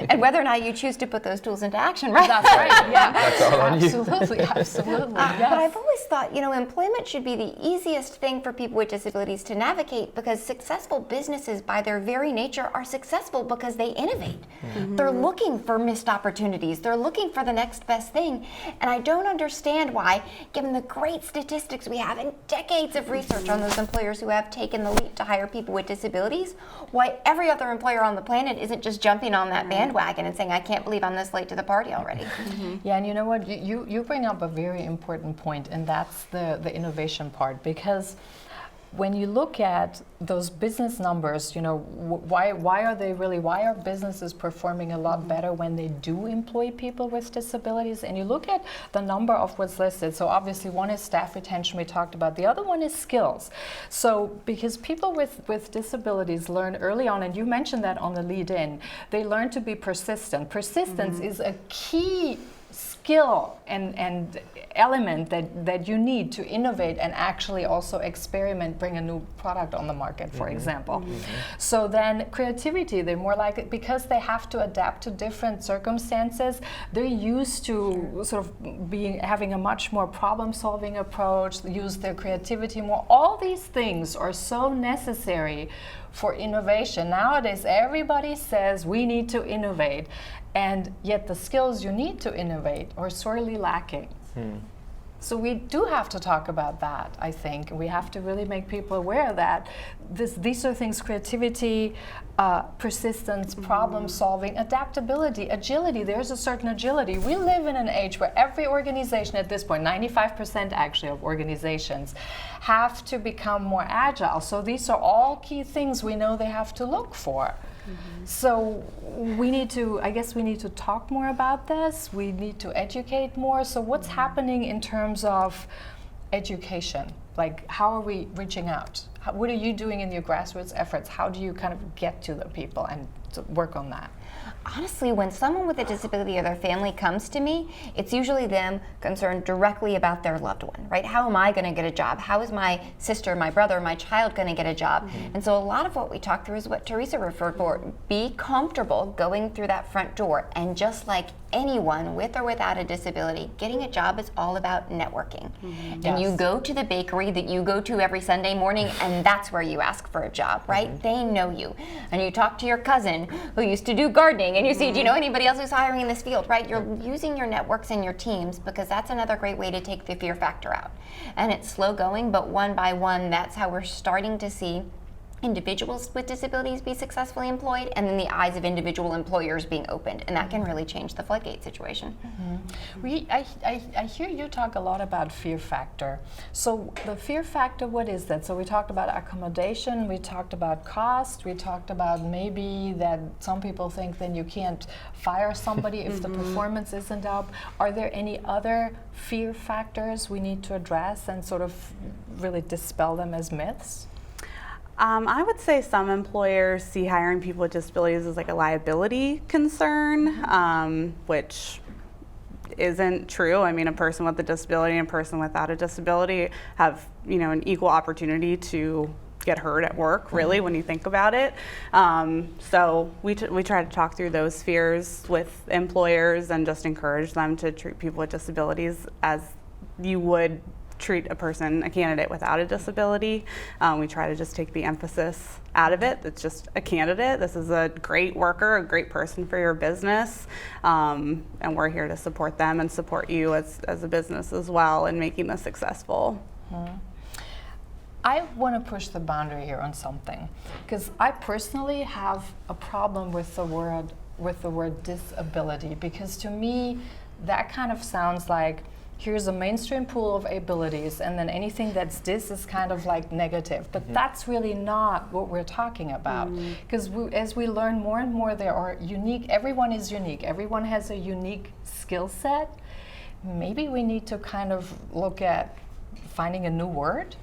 And whether or not you choose to put those tools into action, right? That's right, yeah. That's all on you. Absolutely, absolutely. But I've always thought, employment should be the easiest thing for people with disabilities to navigate, because successful businesses, by their very nature, are successful because they innovate. They're looking for missed opportunities. They're looking for the next best thing. And I don't understand why, given the great statistics we have and decades of research on those employers who have taken the leap to hire people with disabilities, why every other employer on the planet isn't just jumping on that bandwagon and saying, I can't believe I'm this late to the party already. Yeah, and you know what? You bring up a very important point, and that's the innovation part, because when you look at those business numbers, why are businesses performing a lot better when they do employ people with disabilities? And you look at the number of what's listed. So obviously one is staff retention, we talked about. The other one is skills. So because people with disabilities learn early on, and you mentioned that on the lead in, they learn to be persistent. Persistence is a key skill and element that you need to innovate and actually also experiment, bring a new product on the market, for example. So then creativity, they're more likely, because they have to adapt to different circumstances, they're used to sort of having a much more problem-solving approach, use their creativity more. All these things are so necessary for innovation. Nowadays, everybody says we need to innovate, and yet the skills you need to innovate are sorely lacking. So we do have to talk about that, I think. We have to really make people aware that these are things: creativity, persistence, problem solving, adaptability, agility. There's a certain agility. We live in an age where every organization at this point, 95% actually of organizations, have to become more agile. So these are all key things we know they have to look for. So we need to talk more about this. We need to educate more. So what's happening in terms of education? Like, how are we reaching out? What are you doing in your grassroots efforts? How do you kind of get to the people and to work on that? Honestly, when someone with a disability or their family comes to me, it's usually them concerned directly about their loved one, right? How am I going to get a job? How is my sister, my brother, my child going to get a job? And so a lot of what we talk through is what Theresa referred to. Be comfortable going through that front door, and just like anyone with or without a disability, getting a job is all about networking. And you go to the bakery that you go to every Sunday morning, and that's where you ask for a job, right? They know you. And you talk to your cousin who used to do gardening, and you see, do you know anybody else who's hiring in this field, right? You're using your networks and your teams, because that's another great way to take the fear factor out. And it's slow going, but one by one, that's how we're starting to see individuals with disabilities be successfully employed, and then the eyes of individual employers being opened, and that can really change the floodgate situation. I hear you talk a lot about fear factor. So the fear factor, what is that? So we talked about accommodation, we talked about cost, we talked about maybe that some people think then you can't fire somebody if the performance isn't up. Are there any other fear factors we need to address and sort of really dispel them as myths? I would say some employers see hiring people with disabilities as like a liability concern, which isn't true. I mean, a person with a disability and a person without a disability have, an equal opportunity to get hurt at work, really, when you think about it. So we try to talk through those fears with employers and just encourage them to treat people with disabilities as you would treat a candidate without a disability. We try to just take the emphasis out of it. It's just a candidate. This is a great worker, a great person for your business, and we're here to support them and support you as a business as well in making this successful. I want to push the boundary here on something, because I personally have a problem with the word disability, because to me that kind of sounds like here's a mainstream pool of abilities, and then anything that's is kind of like negative. But that's really not what we're talking about. Because as we learn more and more, everyone is unique. Everyone has a unique skill set. Maybe we need to kind of look at finding a new word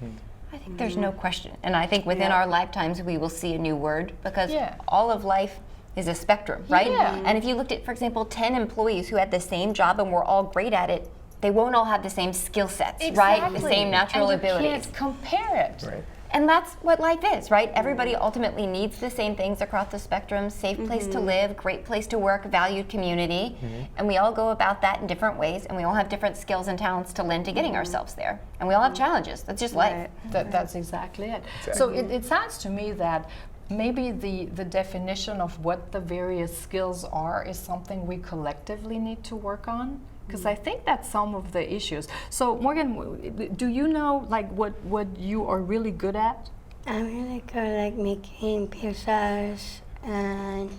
I think there's no question. And I think within our lifetimes we will see a new word, because all of life is a spectrum, right? And if you looked at, for example, 10 employees who had the same job and were all great at it, they won't all have the same skill sets, right? The same natural abilities. And you can't compare it. Right. And that's what life is, right? Everybody ultimately needs the same things across the spectrum: safe place to live, great place to work, valued community. And we all go about that in different ways, and we all have different skills and talents to lend to getting ourselves there. And we all have challenges. That's just life. That's exactly it. So it sounds to me that maybe the definition of what the various skills are is something we collectively need to work on. Because I think that's some of the issues. So Morgan, do you know like what you are really good at? I'm really good at like making pizzas and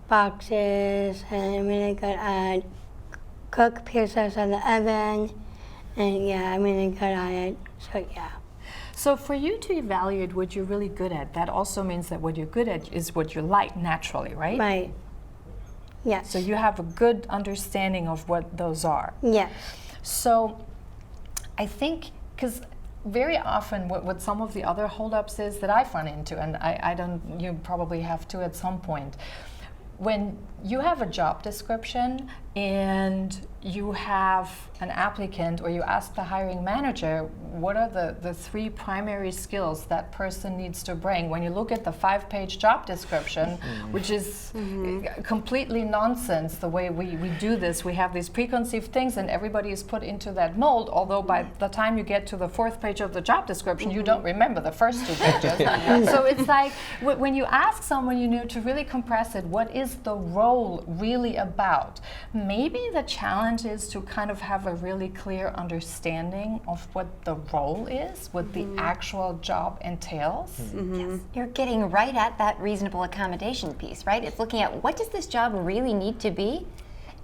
boxes, and I'm really good at cook pizzas in the oven, and I'm really good at it. So So for you to evaluate what you're really good at, that also means that what you're good at is what you like naturally, right? Right. Yes. So you have a good understanding of what those are. Yes. So I think, because very often what some of the other holdups is that I've run into, and I don't, you probably have too at some point, when you have a job description and you have an applicant, or you ask the hiring manager, what are the 3 primary skills that person needs to bring? When you look at the 5-page job description, which is completely nonsense the way we do this. We have these preconceived things and everybody is put into that mold, although by the time you get to the 4th page of the job description, you don't remember the first 2 pages. So it's like, when you ask someone, you know, to really compress it, what is the role really about? Maybe the challenge is to kind of have a really clear understanding of what the role is, what the actual job entails. Yes. You're getting right at that reasonable accommodation piece, right? It's looking at, what does this job really need to be?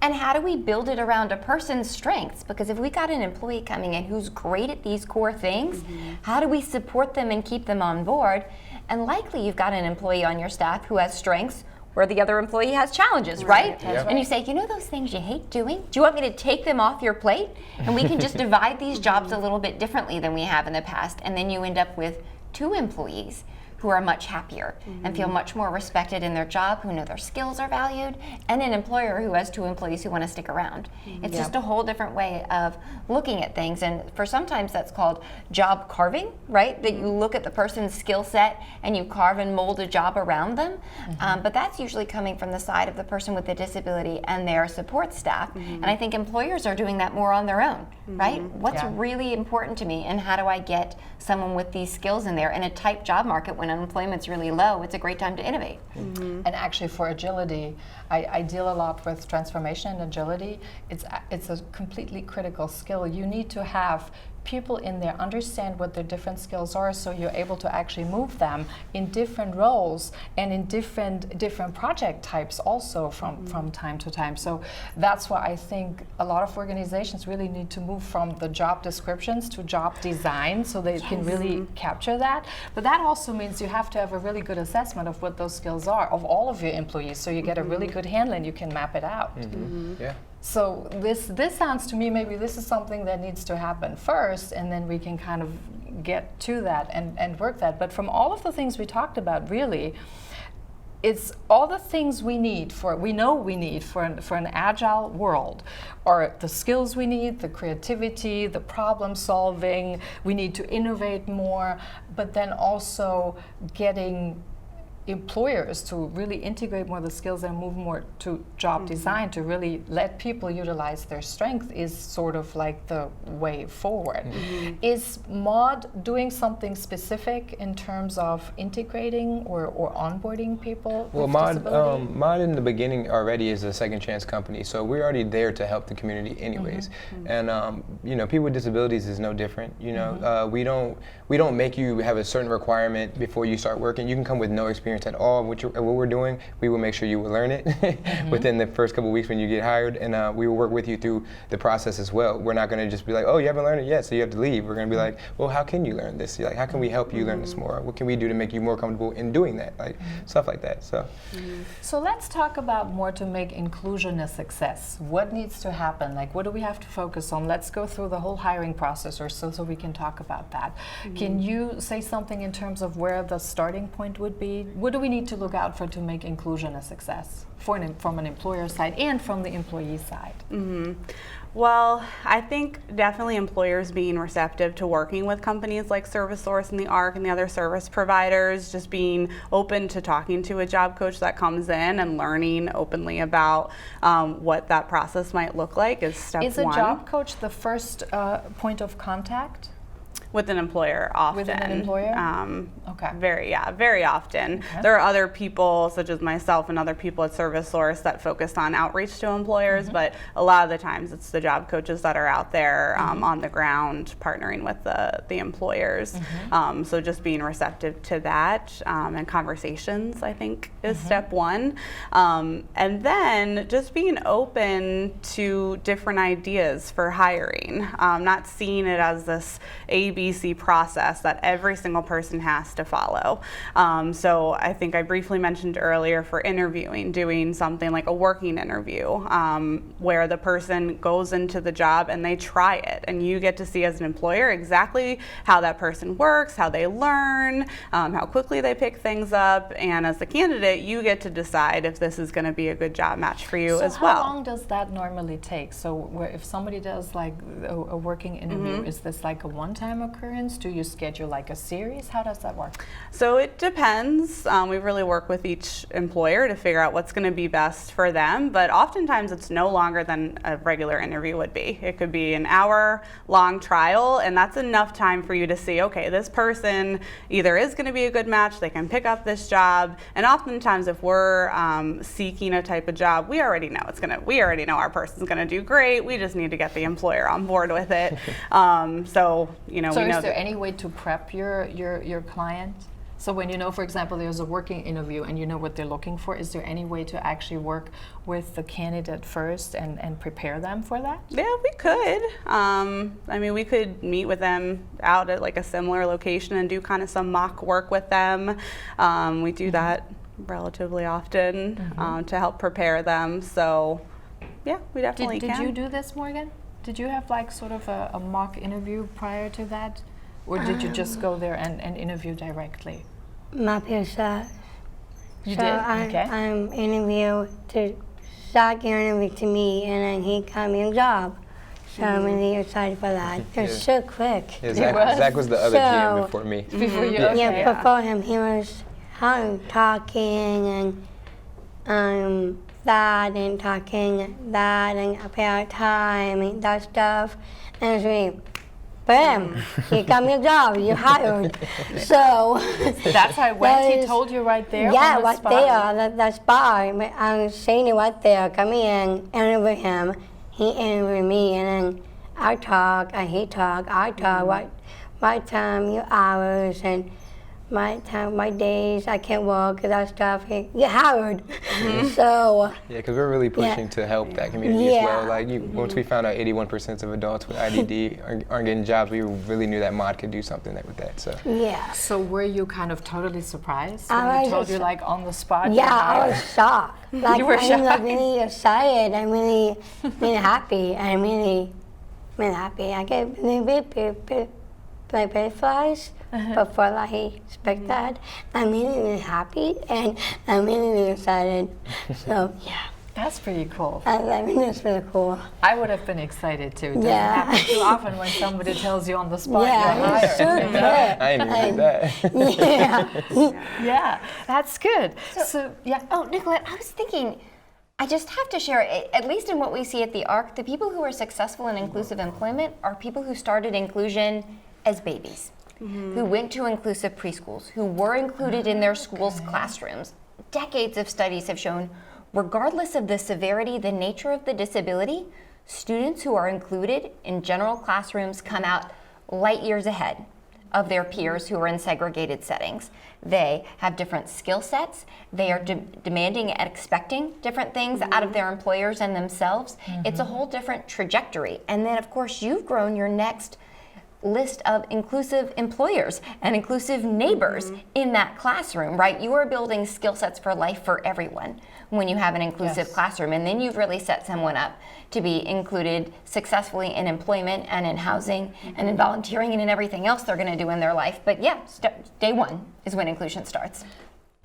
And how do we build it around a person's strengths? Because if we got an employee coming in who's great at these core things, how do we support them and keep them on board? And likely you've got an employee on your staff who has strengths where the other employee has challenges, right? And you say, you know those things you hate doing? Do you want me to take them off your plate? And we can just divide these jobs a little bit differently than we have in the past. And then you end up with 2 employees who are much happier and feel much more respected in their job, who know their skills are valued, and an employer who has 2 employees who want to stick around. It's just a whole different way of looking at things, and for sometimes that's called job carving, right? That you look at the person's skill set and you carve and mold a job around them, but that's usually coming from the side of the person with the disability and their support staff, and I think employers are doing that more on their own, right? What's really important to me, and how do I get someone with these skills in there? In a tight job market, when unemployment's really low, it's a great time to innovate. And actually for agility, I deal a lot with transformation and agility. It's a completely critical skill. You need to have people in there understand what their different skills are, so you're able to actually move them in different roles and in different project types also from time to time. So that's why I think a lot of organizations really need to move from the job descriptions to job design, so they can really capture that. But that also means you have to have a really good assessment of what those skills are of all of your employees, so you get a really good handle and you can map it out. Yeah. So this sounds to me, maybe this is something that needs to happen first, and then we can kind of get to that and work that. But from all of the things we talked about, really, it's all the things we know we need for an agile world, or the skills we need, the creativity, the problem solving. We need to innovate more, but then also getting employers to really integrate more of the skills and move more to job design, to really let people utilize their strength, is sort of like the way forward. Is MAUD doing something specific in terms of integrating or onboarding people with disability? MAUD in the beginning already is a second chance company, so we're already there to help the community anyways. And you know, people with disabilities is no different. You know, we don't make you have a certain requirement before you start working. You can come with no experience experience at all what we're doing, we will make sure you will learn it within the first couple of weeks when you get hired, and we will work with you through the process as well. We're not going to just be like, oh, you haven't learned it yet, so you have to leave. We're going to be like, well, how can you learn this? Like, how can we help you learn this more? What can we do to make you more comfortable in doing that? Like, stuff like that. So let's talk about more to make inclusion a success. What needs to happen? Like, what do we have to focus on? Let's go through the whole hiring process or so we can talk about that. Can you say something in terms of where the starting point would be? What do we need to look out for to make inclusion a success from an employer side and from the employee side? Well, I think definitely employers being receptive to working with companies like ServiceSource and the ARC and the other service providers, just being open to talking to a job coach that comes in and learning openly about what that process might look like is step one. Is a job coach the first point of contact? With an employer, often. With an employer? Okay. Very often. Okay. There are other people, such as myself and other people at ServiceSource, that focus on outreach to employers, but a lot of the times it's the job coaches that are out there on the ground partnering with the employers. So just being receptive to that and conversations, I think, is step one. And then just being open to different ideas for hiring, not seeing it as this ABC process that every single person has to follow. So I think I briefly mentioned earlier for interviewing, doing something like a working interview where the person goes into the job and they try it, and you get to see as an employer exactly how that person works, how they learn, how quickly they pick things up, and as the candidate you get to decide if this is going to be a good job match for you as well. So how long does that normally take? So if somebody does like a working interview, is this like a one-time occurrence? Do you schedule like a series? How does that work? So it depends. We really work with each employer to figure out what's going to be best for them, but oftentimes it's no longer than a regular interview would be. It could be an hour-long trial, and that's enough time for you to see, okay, this person either is going to be a good match, they can pick up this job, and oftentimes if we're seeking a type of job, we already know our person's going to do great. We just need to get the employer on board with it. So we know. Is there any way to prep your client? So when you know, for example, there's a working interview and you know what they're looking for, is there any way to actually work with the candidate first and prepare them for that? Yeah, we could. I mean, we could meet with them out at like a similar location and do kind of some mock work with them. We do that relatively often to help prepare them. So yeah, we definitely can. Did you do this, Morgan? Did you have like sort of a mock interview prior to that? Or did you just go there and interview directly? My peers. You did? Okay. I'm interviewed to Zach interviewed to me, and then he got me a job. So I'm really excited for that. They're so quick. Yeah, Zach was the other GM before me. Before you? Okay. Yeah, before him, he was talking and that and talking that and about time and that stuff. And it's really, bam, he got me a job, you hired. So that's how it went. He told you right there. Yeah, on the right spot? there, that spot. I was saying it right there. Come in, interview him. He interviewed me, and then I talk, and he talk. I talk. My time, your hours, and my time, my days. I can't work, that stuff. You hired. So yeah, because we're really pushing to help that community as well. Like once we found out 81% of adults with IDD aren't getting jobs, we really knew that mod could do something with that. So yeah. So were you kind of totally surprised when he told you like on the spot? Yeah, I was shocked. Like you were shocked. I'm like really excited. I'm really happy. I'm really happy. I get really like butterflies before I expect that. I'm really happy and I'm really excited. So yeah. That's pretty cool. I mean, it's really cool. I would have been excited too. It doesn't happen too often when somebody tells you on the spot you're hired. Sure. I ain't even did that. Yeah, that's good. So yeah. Oh, Nicolette, I was thinking, I just have to share, at least in what we see at the ARC, the people who are successful in inclusive employment are people who started inclusion as babies, who went to inclusive preschools, who were included in their schools' classrooms. Decades of studies have shown, regardless of the severity, the nature of the disability, students who are included in general classrooms come out light years ahead. of their peers who are in segregated settings. They have different skill sets. They are demanding and expecting different things out of their employers and themselves. It's a whole different trajectory. And then, of course, you've grown your next list of inclusive employers and inclusive neighbors in that classroom, right? You are building skill sets for life for everyone when you have an inclusive classroom. And then you've really set someone up to be included successfully in employment and in housing and in volunteering and in everything else they're going to do in their life. But yeah, day one is when inclusion starts.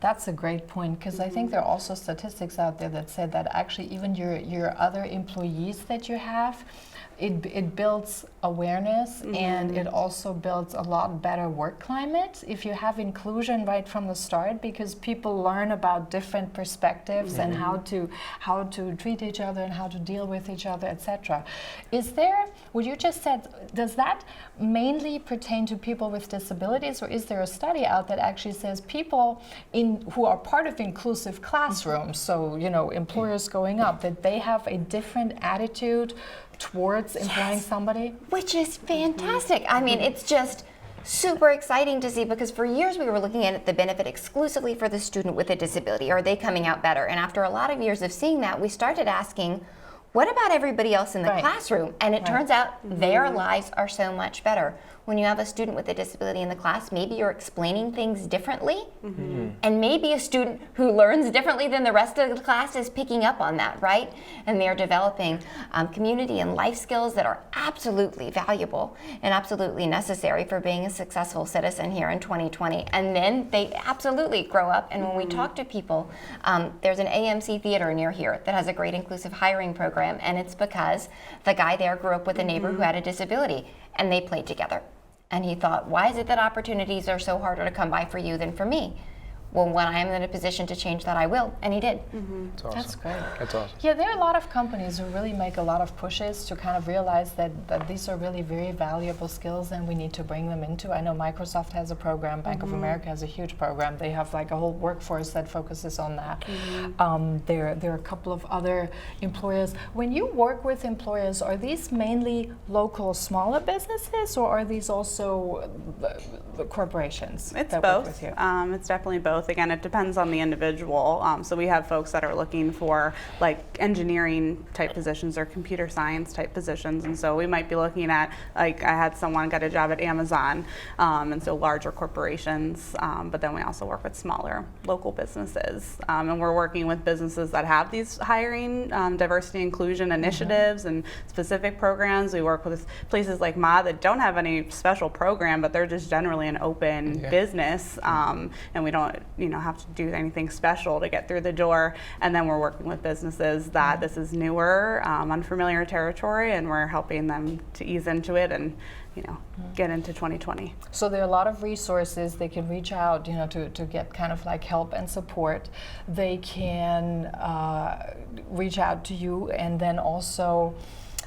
That's a great point, because I think there are also statistics out there that said that actually even your other employees that you have, it builds awareness and it also builds a lot better work climate if you have inclusion right from the start, because people learn about different perspectives and how to treat each other and how to deal with each other, etc. Is there, what you just said, does that mainly pertain to people with disabilities, or is there a study out that actually says people who are part of inclusive classrooms, so employers going up, that they have a different attitude towards employing somebody? Which is fantastic. I mean, it's just super exciting to see, because for years we were looking at the benefit exclusively for the student with a disability. Are they coming out better? And after a lot of years of seeing that, we started asking, what about everybody else in the classroom? And it turns out their lives are so much better. When you have a student with a disability in the class, maybe you're explaining things differently, and maybe a student who learns differently than the rest of the class is picking up on that, right? And they're developing community and life skills that are absolutely valuable and absolutely necessary for being a successful citizen here in 2020. And then they absolutely grow up, and when we talk to people, there's an AMC theater near here that has a great inclusive hiring program, and it's because the guy there grew up with a neighbor who had a disability, and they played together. And he thought, why is it that opportunities are so harder to come by for you than for me? Well, when I am in a position to change that, I will. And he did. That's awesome. That's great. That's awesome. Yeah, there are a lot of companies who really make a lot of pushes to kind of realize that these are really very valuable skills and we need to bring them into. I know Microsoft has a program, Bank of America has a huge program. They have like a whole workforce that focuses on that. There are a couple of other employers. When you work with employers, are these mainly local smaller businesses, or are these also the corporations It's that both. work with you? It's definitely both. Again, it depends on the individual. So we have folks that are looking for like engineering type positions or computer science type positions, and so we might be looking at, like, I had someone get a job at Amazon, and so larger corporations, but then we also work with smaller local businesses, and we're working with businesses that have these hiring diversity inclusion initiatives and specific programs. We work with places like Ma that don't have any special program, but they're just generally an open business, and we don't have to do anything special to get through the door. And then we're working with businesses that this is newer, unfamiliar territory, and we're helping them to ease into it and get into 2020. So there are a lot of resources. They can reach out, to get kind of like help and support. They can reach out to you, and then also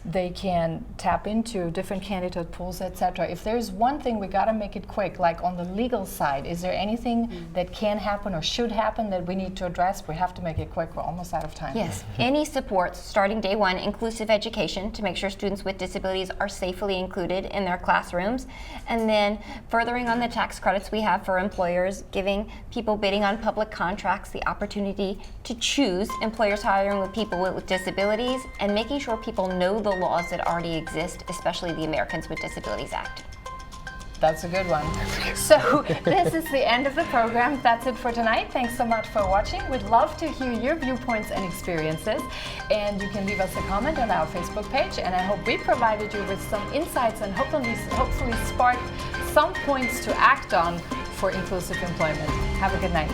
they can tap into different candidate pools, etc. If there's one thing, we got to make it quick, like on the legal side, is there anything that can happen or should happen that we need to address? We have to make it quick. We're almost out of time. Yes, any supports starting day one, inclusive education to make sure students with disabilities are safely included in their classrooms, and then furthering on the tax credits we have for employers, giving people bidding on public contracts the opportunity to choose employers hiring with people with disabilities, and making sure people know the laws that already exist, especially the Americans with Disabilities Act. That's a good one. So this is the end of the program. That's it for tonight. Thanks so much for watching. We'd love to hear your viewpoints and experiences. And you can leave us a comment on our Facebook page. And I hope we provided you with some insights and hopefully sparked some points to act on for inclusive employment. Have a good night.